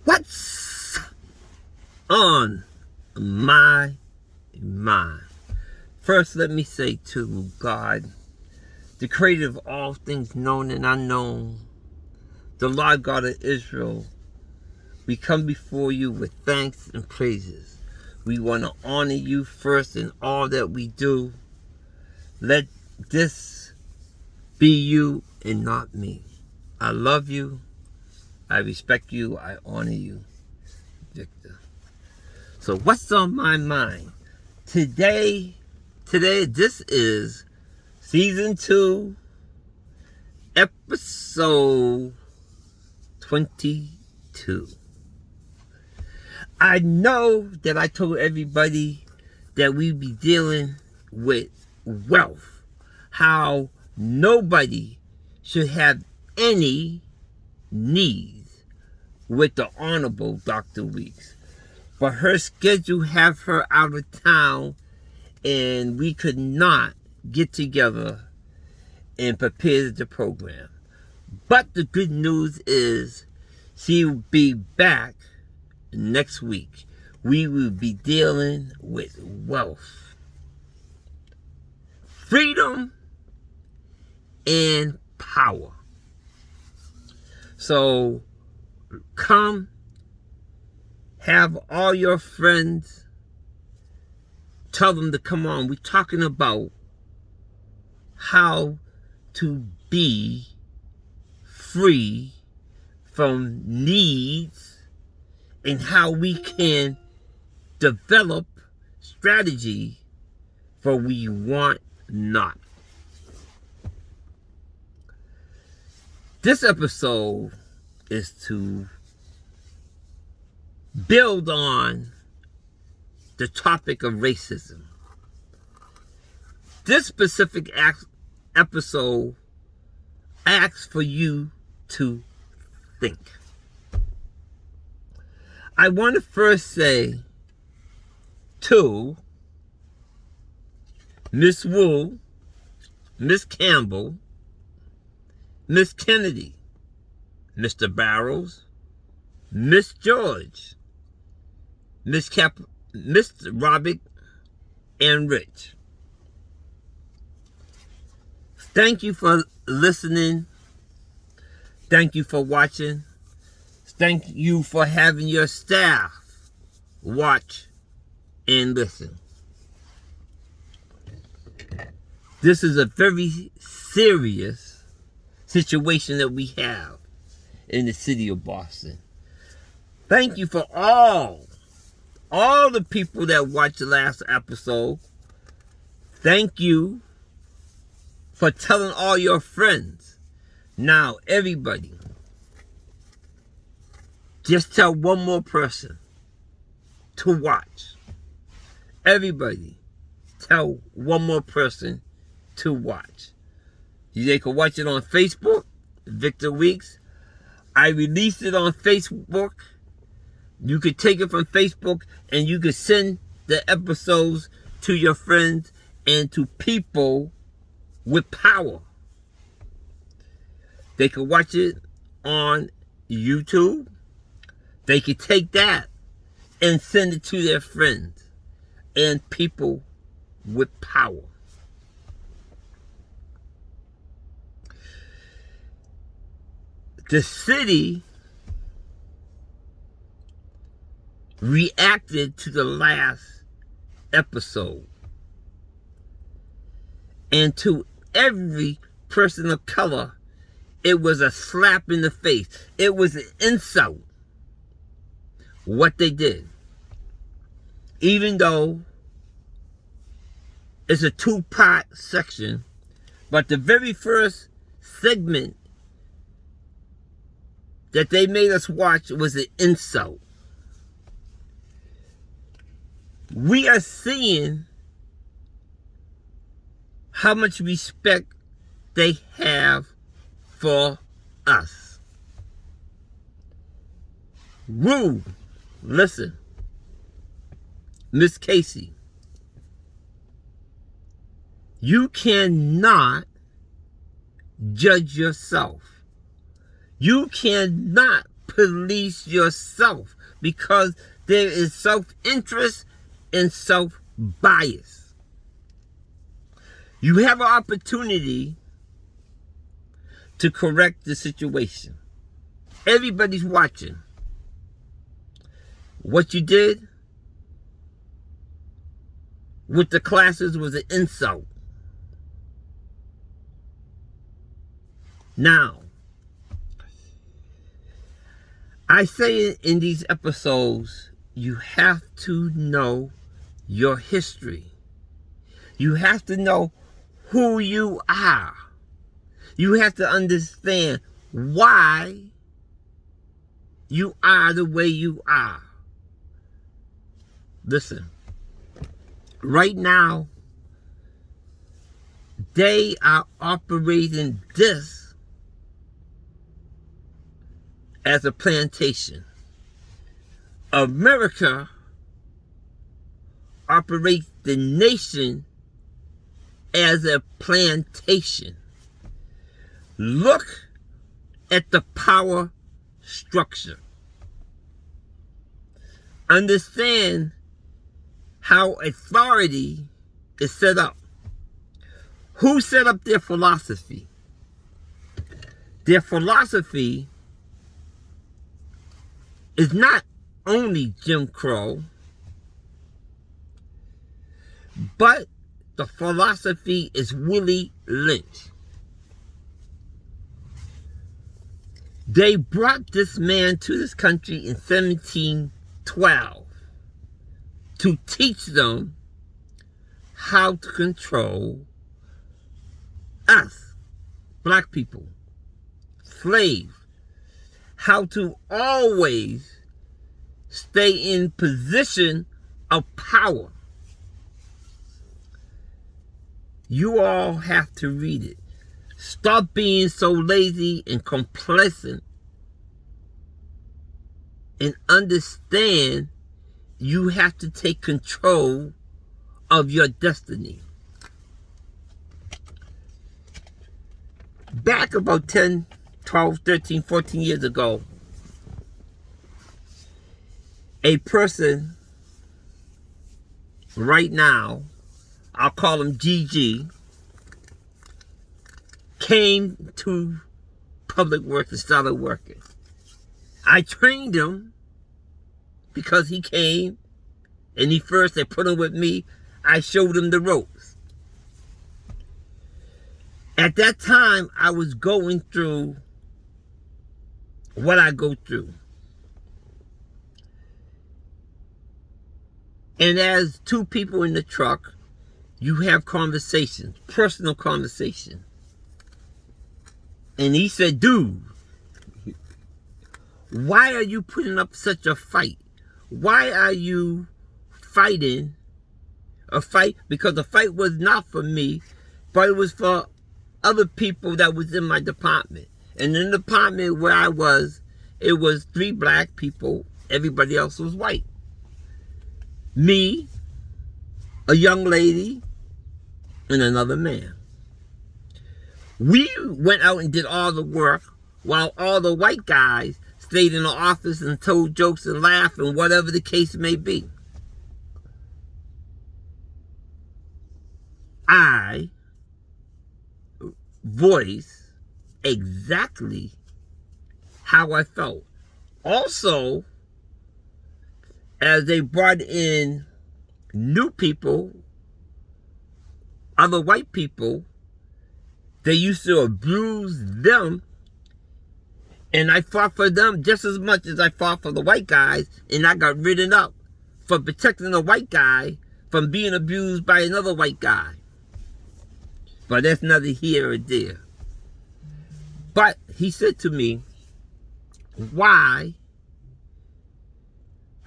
What's on my mind? First, let me say to God, the creator of all things known and unknown, the Lord God of Israel, we come before you with thanks and praises. We want to honor you first in all that we do. Let this be you and not me. I love you. I respect you. I honor you, Victor. So what's on my mind? Today, this is Season 2, Episode 22. I know that I told everybody that we'd be dealing with wealth. How nobody should have any needs with the Honorable Dr. Weeks. But her schedule have her out of town and we could not get together and prepare the program. But the good news is she'll be back next week. We will be dealing with wealth, freedom, and power. So come, have all your friends, tell them to come on. We're talking about how to be free from needs and how we can develop strategy for we want not. This episode is to build on the topic of racism. This specific episode asks for you to think. I want to first say to Miss Wu, Miss Campbell, Miss Kennedy, Mr. Barrows, Miss George, Mr. Robert, and Rich. Thank you for listening. Thank you for watching. Thank you for having your staff watch and listen. This is a very serious situation that we have in the city of Boston. Thank you for all the people that watched the last episode. Thank you for telling all your friends. Now, everybody, just tell one more person to watch. Everybody, tell one more person to watch. They can watch it on Facebook, Victor Weeks. I released it on Facebook. You could take it from Facebook and you could send the episodes to your friends and to people with power. They could watch it on YouTube. They could take that and send it to their friends and people with power. The city reacted to the last episode. And to every person of color, it was a slap in the face. It was an insult, what they did. Even though it's a two-part section, but the very first segment that they made us watch was an insult. We are seeing how much respect they have for us. Woo! Listen, Miss Casey, you cannot judge yourself. You cannot police yourself, because there is self-interest and self-bias. You have an opportunity to correct the situation. Everybody's watching. What you did with the classes was an insult. Now, I say in these episodes, you have to know your history. You have to know who you are. You have to understand why you are the way you are. Listen, right now, they are operating this as a plantation. America operates the nation as a plantation. Look at the power structure. Understand how authority is set up. Who set up their philosophy? Their philosophy is not only Jim Crow, but the philosophy is Willie Lynch. They brought this man to this country in 1712 to teach them how to control us, black people, slaves, how to always stay in position of power. You all have to read it. Stop being so lazy and complacent and understand you have to take control of your destiny. Back about 10, 12, 13, 14 years ago, a person right now, I'll call him GG, came to public work and started working. I trained him because he came and they put him with me. I showed him the ropes. At that time, I was going through what I go through. And as two people in the truck, you have conversations, personal conversation. And he said, dude, why are you putting up such a fight? Why are you fighting a fight? Because the fight was not for me, but it was for other people that was in my department. And in the department where I was, it was 3 black people. Everybody else was white. Me, a young lady, and another man. We went out and did all the work while all the white guys stayed in the office and told jokes and laughed and whatever the case may be. I voiced exactly how I felt. Also, as they brought in new people, other white people, they used to abuse them, and I fought for them just as much as I fought for the white guys, and I got ridden up for protecting the white guy from being abused by another white guy. But that's neither here or there. But he said to me, why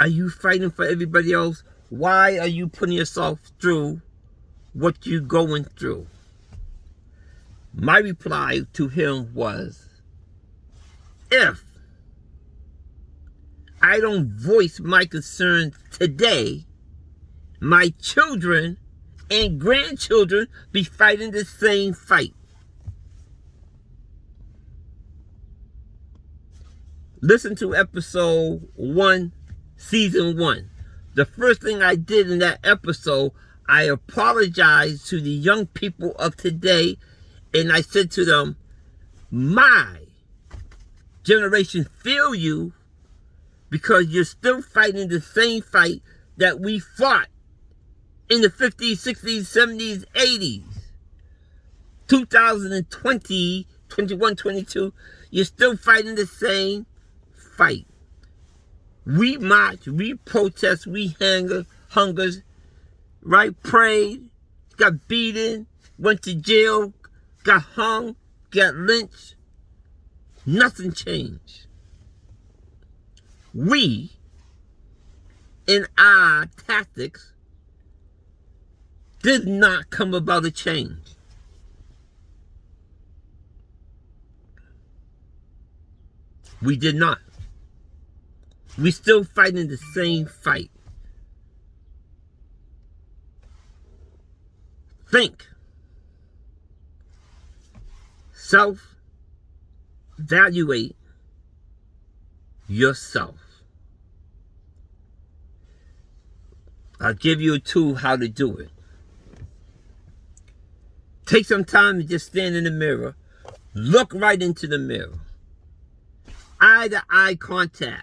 are you fighting for everybody else? Why are you putting yourself through what you're going through? My reply to him was, if I don't voice my concerns today, my children and grandchildren be fighting the same fight. Listen to episode 1, season 1. The first thing I did in that episode, I apologized to the young people of today, and I said to them, my generation feel you because you're still fighting the same fight that we fought in the 50s, 60s, 70s, 80s. 2020, 21, 22, you're still fighting the same fight. We march, we protest, we hungers, right? Prayed, got beaten, went to jail, got hung, got lynched. Nothing changed. We, in our tactics, did not come about a change. We did not. We still fighting the same fight. Think. Self-evaluate yourself. I'll give you a tool how to do it. Take some time to just stand in the mirror. Look right into the mirror. Eye-to-eye contact.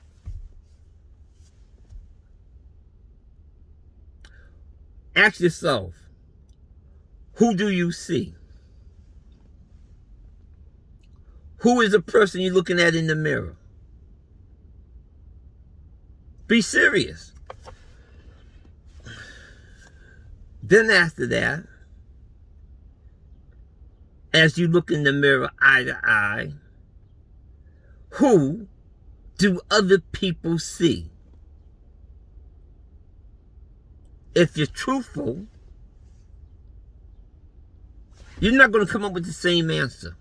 Ask yourself, who do you see? Who is the person you're looking at in the mirror? Be serious. Then after that, as you look in the mirror eye to eye, who do other people see? If you're truthful, you're not going to come up with the same answer.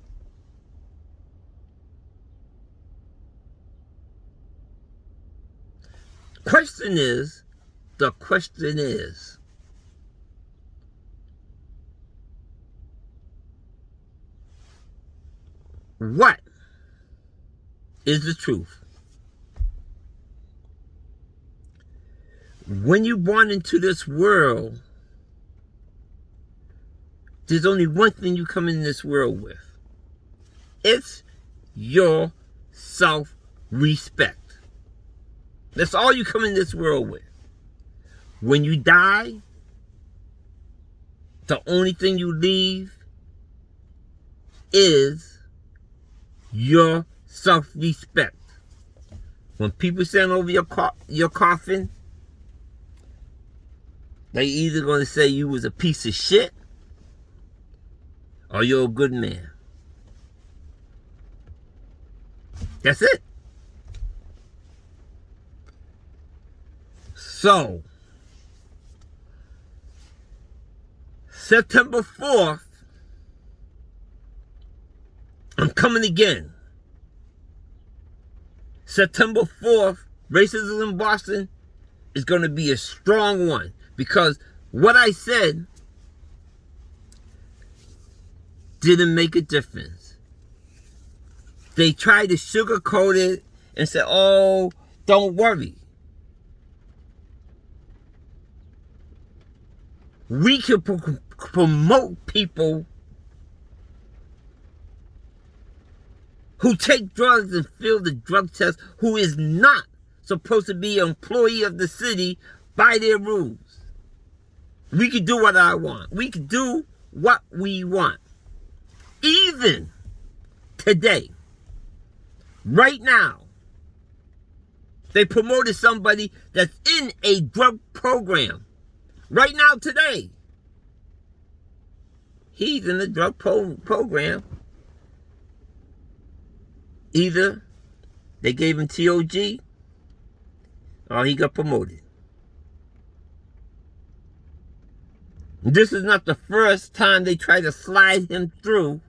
The question is, what is the truth? When you're born into this world, there's only one thing you come in this world with. It's your self-respect. That's all you come in this world with. When you die, the only thing you leave is your self-respect. When people stand over your coffin, they either going to say you was a piece of shit or you're a good man. That's it. So, September 4th, I'm coming again. September 4th, racism in Boston is going to be a strong one. Because what I said didn't make a difference. They tried to sugarcoat it and say, oh, don't worry. We can promote people who take drugs and fail the drug test, who is not supposed to be an employee of the city by their rules. We can do what I want. We can do what we want. Even today, right now, they promoted somebody that's in a drug program. Right now, today, he's in a drug program. Either they gave him TOG or he got promoted. This is not the first time they tried to slide him through,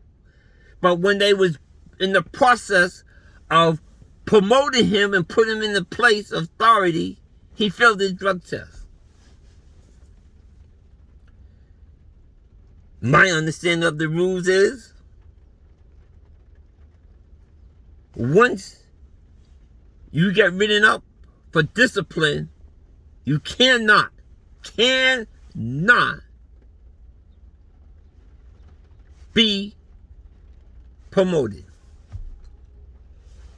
but when they was in the process of promoting him and putting him in the place of authority, he failed his drug test. My understanding of the rules is, once you get written up for discipline, you cannot be promoted.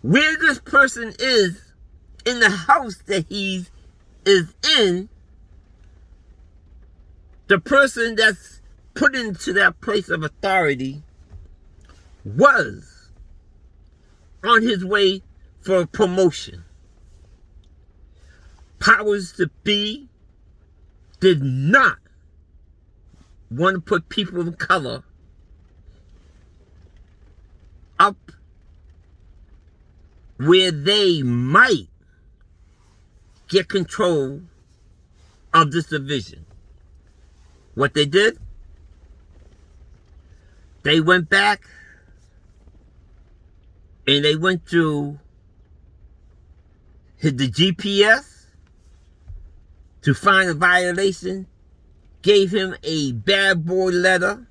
Where this person is in the house that he is in, the person that's put into that place of authority was on his way for promotion. Powers to be did not want to put people of color up where they might get control of this division. What they did, they went back and they went through the GPS to find a violation, gave him a bad boy letter,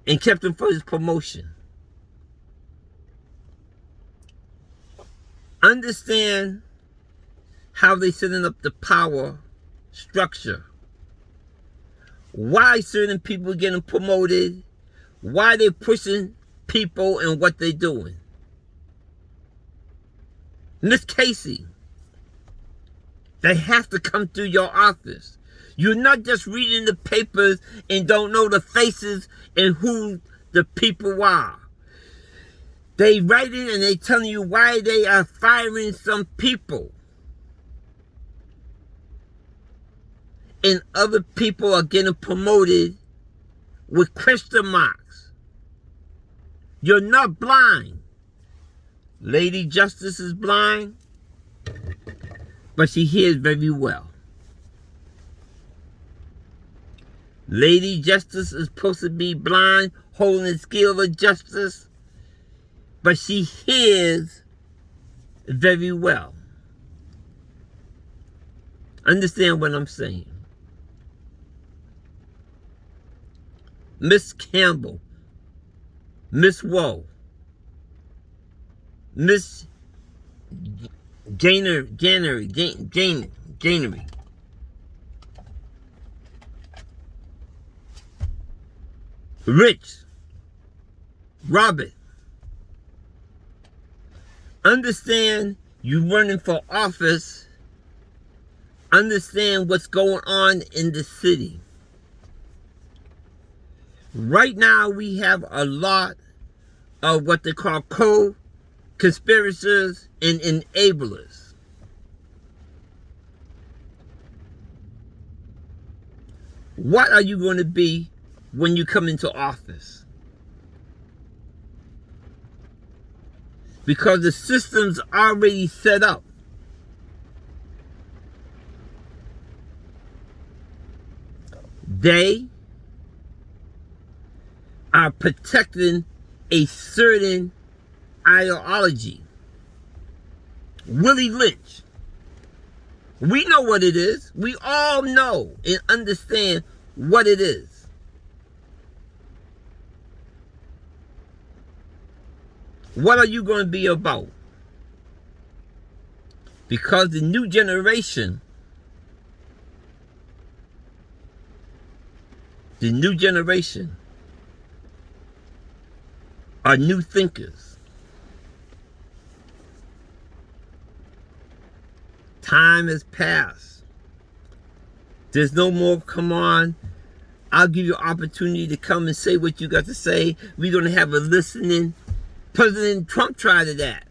and kept him for his promotion. Understand how they setting up the power structure. Why certain people getting promoted, why they pushing people and what they doing. Miss Casey, they have to come through your office. You're not just reading the papers and don't know the faces and who the people are. They writing and they telling you why they are firing some people. And other people are getting promoted with question marks. You're not blind. Lady Justice is blind, but she hears very well. Lady Justice is supposed to be blind, holding the scale of justice, but she hears very well. Understand what I'm saying? Miss Campbell, Miss Woe, Miss Janery, Rich, Robert, understand you running for office, understand what's going on in the city. Right now we have a lot of what they call co-conspirators and enablers. What are you going to be when you come into office? Because the system's already set up. They are protecting a certain ideology. Willie Lynch. We know what it is. We all know and understand what it is. What are you going to be about? Because the new generation are new thinkers. Time has passed. There's no more, come on, I'll give you an opportunity to come and say what you got to say. We're going to have a listening. President Trump tried that.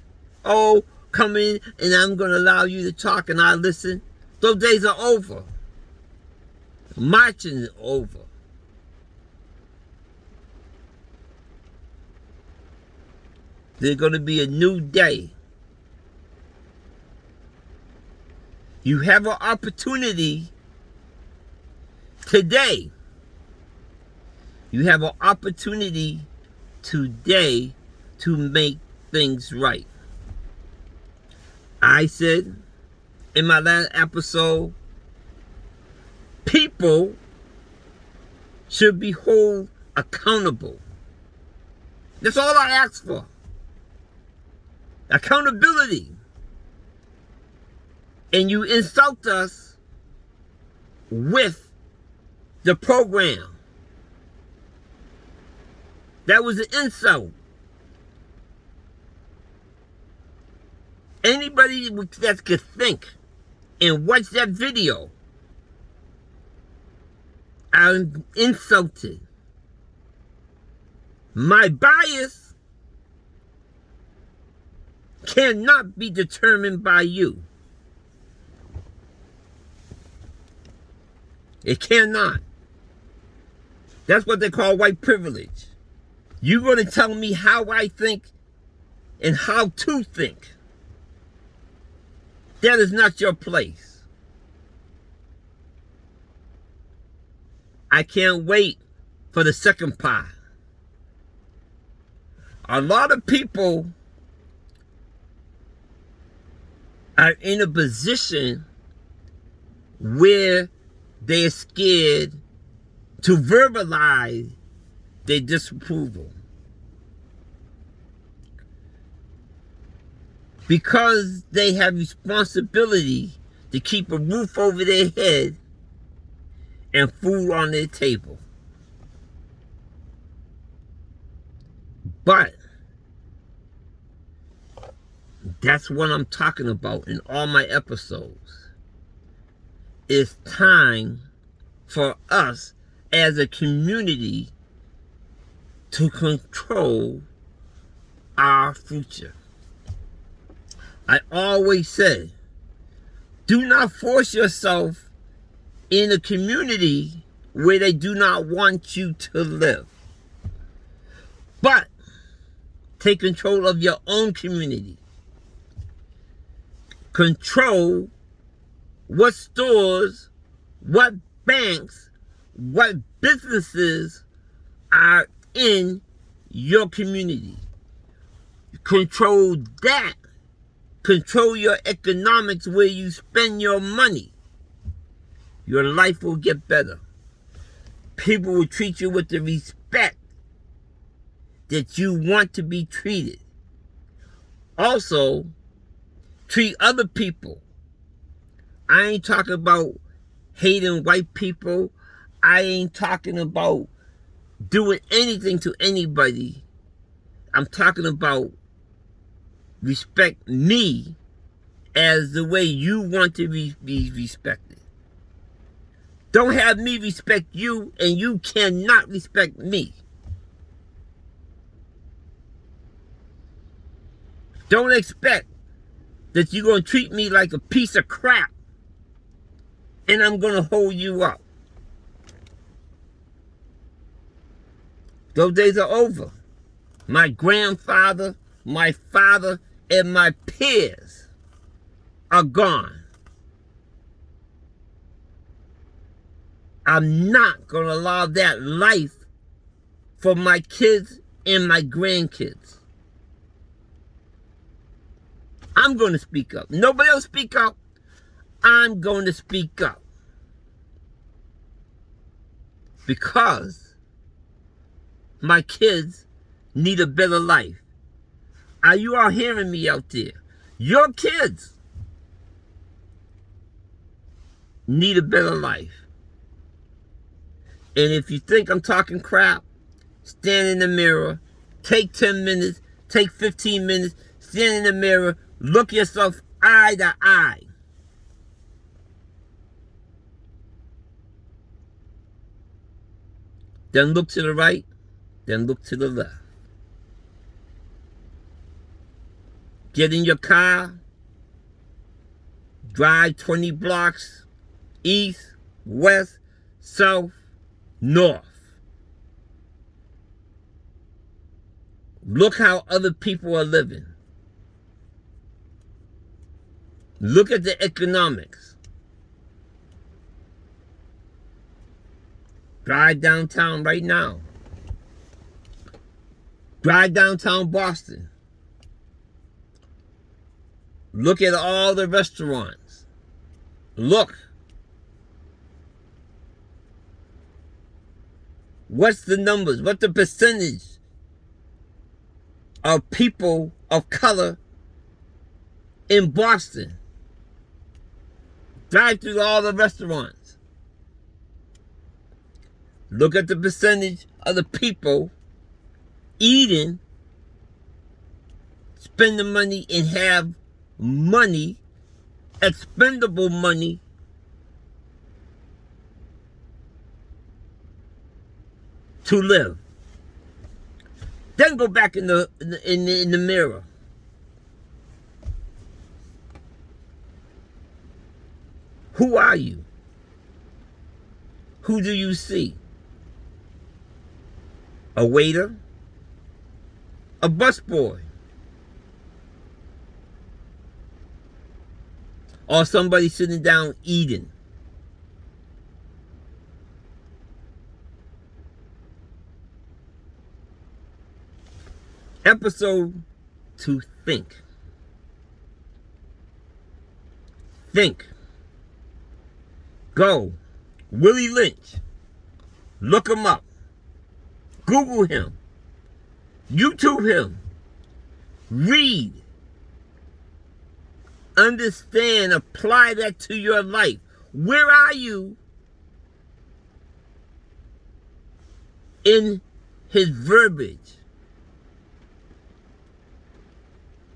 Oh, come in and I'm going to allow you to talk and I'll listen. Those days are over. Marching is over. There's going to be a new day. You have an opportunity today. You have an opportunity today to make things right. I said in my last episode, people should be held accountable. That's all I ask for. accountability, and you insult us with the program. That was an insult. Anybody that could think and watch that video, I'm insulted. My bias cannot be determined by you. It cannot. That's what they call white privilege. You're going to tell me how I think and how to think. That is not your place. I can't wait for the second part. A lot of people are in a position where they're scared to verbalize their disapproval. Because they have responsibility to keep a roof over their head and food on their table. But that's what I'm talking about in all my episodes. It's time for us as a community to control our future. I always say, do not force yourself in a community where they do not want you to live. But take control of your own community. Control what stores, what banks, what businesses are in your community. Control that. Control your economics, where you spend your money. Your life will get better. People will treat you with the respect that you want to be treated. Also, treat other people. I ain't talking about hating white people. I ain't talking about doing anything to anybody. I'm talking about respect me as the way you want to be respected. Don't have me respect you, and you cannot respect me. Don't expect that you're going to treat me like a piece of crap and I'm going to hold you up. Those days are over. My grandfather, my father, and my peers are gone. I'm not going to allow that life for my kids and my grandkids. I'm going to speak up. Nobody else speak up. I'm going to speak up. Because my kids need a better life. Are you all hearing me out there? Your kids need a better life. And if you think I'm talking crap, stand in the mirror, take 10 minutes, take 15 minutes, stand in the mirror, look yourself eye to eye. Then look to the right, then look to the left. Get in your car, drive 20 blocks, east, west, south, north. Look how other people are living. Look at the economics. Drive downtown right now. Drive downtown Boston. Look at all the restaurants. Look. What's the numbers? What's the percentage of people of color in Boston. Drive through all the restaurants. Look at the percentage of the people eating, spending money, and have money, expendable money, to live. Then go back in the mirror. Who are you? Who do you see? A waiter? A busboy? Or somebody sitting down eating? Episode to think. Think. Go. Willie Lynch. Look him up. Google him. YouTube him. Read. Understand. Apply that to your life. Where are you in his verbiage?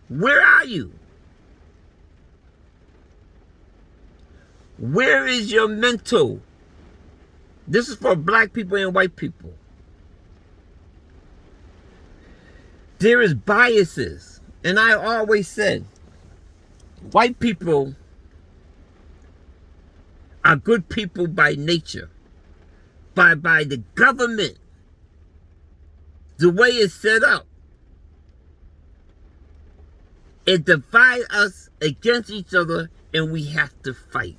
Where are you? Where is your mental? This is for black people and white people. There is biases. And I always said, white people are good people by nature. By the government, the way it's set up, it divides us against each other, and we have to fight.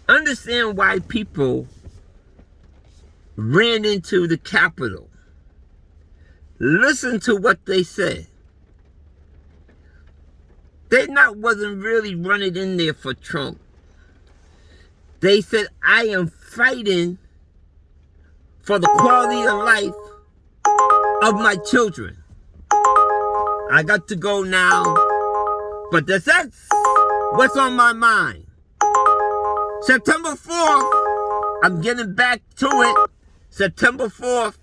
Understand why people ran into the Capitol. Listen to what they said. They wasn't really running in there for Trump. They said, I am fighting for the quality of life of my children. I got to go now, but that's what's on my mind. September 4th, I'm getting back to it. September 4th,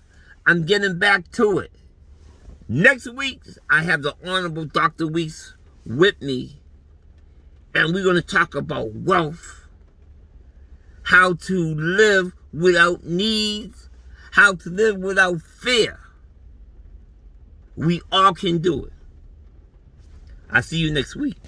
I'm getting back to it. Next week, I have the Honorable Dr. Weeks with me, and we're going to talk about wealth, how to live without needs, how to live without fear. We all can do it. I'll see you next week.